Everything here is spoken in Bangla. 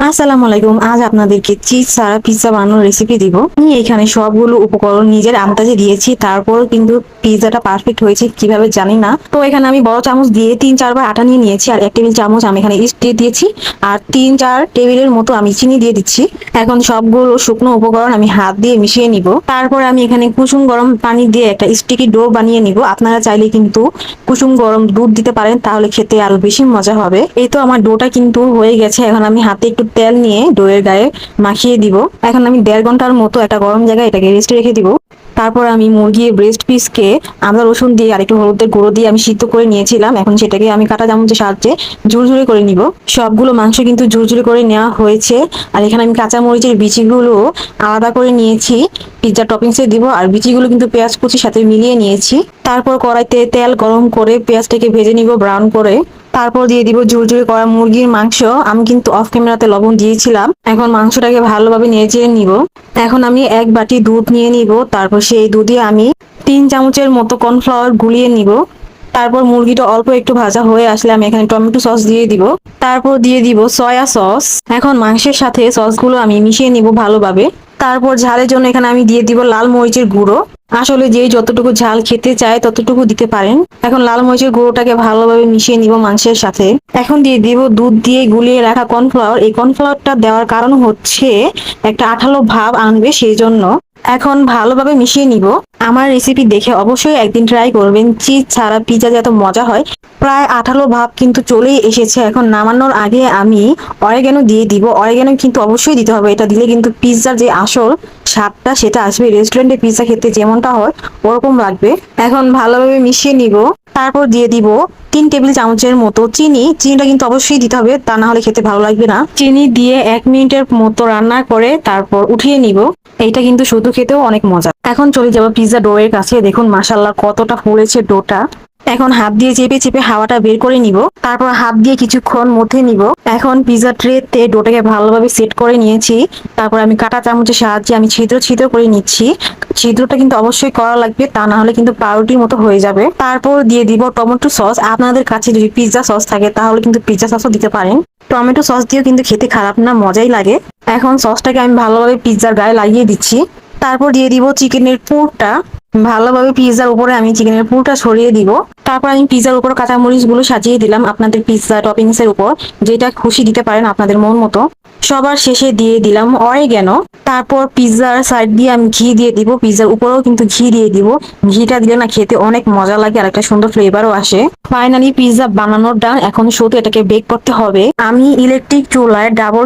আসসালামু আলাইকুম। আজ আপনাদেরকে চিজ ছাড়া পিৎজা বানানোর রেসিপি দিব। আমি এখানে সবগুলো উপকরণ নিজের আন্দাজে দিয়েছি, তারপরও কিন্তু পিৎজাটা পারফেক্ট হয়েছে কিভাবে জানি না। তো এখানে আমি বড় চামচ দিয়ে 3-4 বার আটা নিয়ে নিয়েছি, আর 1 টেবিল চামচ আমি এখানে ইস্ট দিয়ে দিয়েছি, আর 3-4 টেবিলের মতো আমি চিনি দিয়ে দিচ্ছি। এখন সবগুলো শুকনো উপকরণ আমি হাত দিয়ে মিশিয়ে নিব। তারপর আমি এখানে কুসুম গরম পানি দিয়ে একটা স্টিকি ডো বানিয়ে নিব। আপনারা চাইলে কিন্তু কুসুম গরম দুধ দিতে পারেন, তাহলে খেতে আরো বেশি মজা হবে। এই তো আমার ডোটা কিন্তু হয়ে গেছে। এখন আমি হাতে একটু তেল নিয়ে ডোয়ের গায়ে মাখিয়ে দিব। এখন আমি 1.5 ঘন্টার মতো একটা গরম জায়গায় এটাকে রেস্টে রেখে দিব। তারপর আমি মুরগির ব্রেস্ট পিসকে আদা রসুন দিয়ে আর একটু হলুদের গুঁড়ো দিয়ে আমি সিদ্ধ করে নিয়েছিলাম। এখন সেটাকে আমি কাঁটা চামচের সাহায্যে ঝুরঝুরে করে নিব। সবগুলো মাংস কিন্তু ঝুরঝুরে করে নেওয়া হয়েছে। আর এখানে আমি কাঁচা মরিচের বিচিগুলো আলাদা করে নিয়েছি, পিৎজা টপিংসে দিব। আর বিচিগুলো কিন্তু পেঁয়াজ কুচির সাথে মিলিয়ে নিয়েছি। তারপর কড়াইতে তেল গরম করে পেঁয়াজটাকে ভেজে নিব ব্রাউন করে। তারপর দিয়ে দিব ঝুরঝুরে করা মুরগির মাংস। আমি কিন্তু অফ ক্যামেরাতে লবণ দিয়েছিলাম। এখন মাংসটাকে ভালোভাবে নেড়ে নিব। এখন আমি 1 বাটি দুধ নিয়ে নিব। তারপর সেই দুধে আমি 3 চামচের মতো কর্নফ্লাওয়ার গুলিয়ে নিব। তারপর মুরগিটা অল্প একটু ভাজা হয়ে আসলে আমি এখানে টমেটো সস দিয়ে দিব। তারপর দিয়ে দিব সয়া সস। এখন মাংসের সাথে সসগুলো আমি মিশিয়ে নিব ভালোভাবে। তারপর ঝালের জন্য এখানে আমি দিয়ে দিব লাল মরিচের গুঁড়ো। আসলে যে যতটুকু ঝাল খেতে চায় ততটুকু দিতে পারেন। এখন লাল মরিচের গুঁড়োটাকে ভালোভাবে মিশিয়ে নিব মাংসের সাথে। এখন দিয়ে দিব দুধ দিয়ে গুলিয়ে রাখা কর্নফ্লাওয়ার। এই কর্নফ্লাওয়ারটা দেওয়ার কারণ হচ্ছে একটা আঠালো ভাব আনবে, সেই জন্য। এখন ভালোভাবে মিশিয়ে নিব। আমার রেসিপি দেখে অবশ্যই একদিন ট্রাই করবেন। চিজ ছাড়া পিৎজা যত মজা হয়। প্রায় আঠালো ভাব কিন্তু চলেই এসেছে। এখন নামানোর আগে আমি অরিগ্যানো দিয়ে দিব। অরিগ্যানো কিন্তু অবশ্যই দিতে হবে, এটা দিলে কিন্তু পিৎজার যে আসল স্বাদটা সেটা আসবে। রেস্টুরেন্টে পিৎজা খেতে যেমনটা হয় ওরকম লাগবে। এখন ভালোভাবে মিশিয়ে নিব। তারপর দিয়ে দিব 3 টেবিল চামচের মতো চিনি। চিনিটা কিন্তু অবশ্যই দিতে হবে, তা না হলে খেতে ভালো লাগবে না। চিনি দিয়ে 1 মিনিটের মতো রান্না করে তারপর উঠিয়ে নিব। এইটা কিন্তু শুধু খেতেও অনেক মজা। এখন চলে যাবো পিৎজা ডো এর কাছে। দেখুন মাশাআল্লাহ কতটা ফুলেছে ডোটা। এখন হাত দিয়ে চেপে চেপে হাওয়াটা বের করে নিব। তারপর হাত দিয়ে কিছুক্ষণ মথে নিব। এখন পিৎজা ট্রেতে ডোটাকে ভালোভাবে সেট করে নিয়েছি। তারপর আমি কাঁটা চামচের সাহায্যে আমি ছিদ্র ছিদ্র করে নিচ্ছি। ছিদ্রটা কিন্তু অবশ্যই করা লাগবে, তা না হলে কিন্তু পাউরুটির মতো হয়ে যাবে। তারপর দিয়ে দিব টমেটো সস। আপনাদের কাছে যদি পিৎজা সস থাকে তাহলে কিন্তু পিৎজা সসও দিতে পারেন। টমেটো সস দিয়েও কিন্তু খেতে খারাপ না, মজাই লাগে। এখন সসটাকে আমি ভালোভাবে পিৎজার গায়ে লাগিয়ে দিচ্ছি। তারপর দিয়ে দিব চিকেনের পুরটা। ভালোভাবে পিৎজার উপরে আমি চিকেনের পুরটা ছড়িয়ে দিব। তারপর আমি পিৎজার উপর কাঁচামরিচ গুলো সাজিয়ে দিলাম। আপনাদের পিৎজা টপিংস এর উপর যেটা খুশি দিতে পারেন আপনাদের মন মতো। সবার শেষে দিয়ে দিলাম অরিগ্যানো। তারপর পিৎজার সাইড দিয়ে আমি ঘি দিয়ে দিব। পিৎজার উপরেও কিন্তু ঘি দিয়ে দিব। ঘিটা দিলে না খেতে অনেক মজা লাগে, আর একটা সুন্দর ফ্লেভারও আসে। ফাইনালি পিৎজা বানানোর ডান। এখন শুধু এটাকে বেক করতে হবে। আমি ইলেকট্রিক চুলায় ডাবল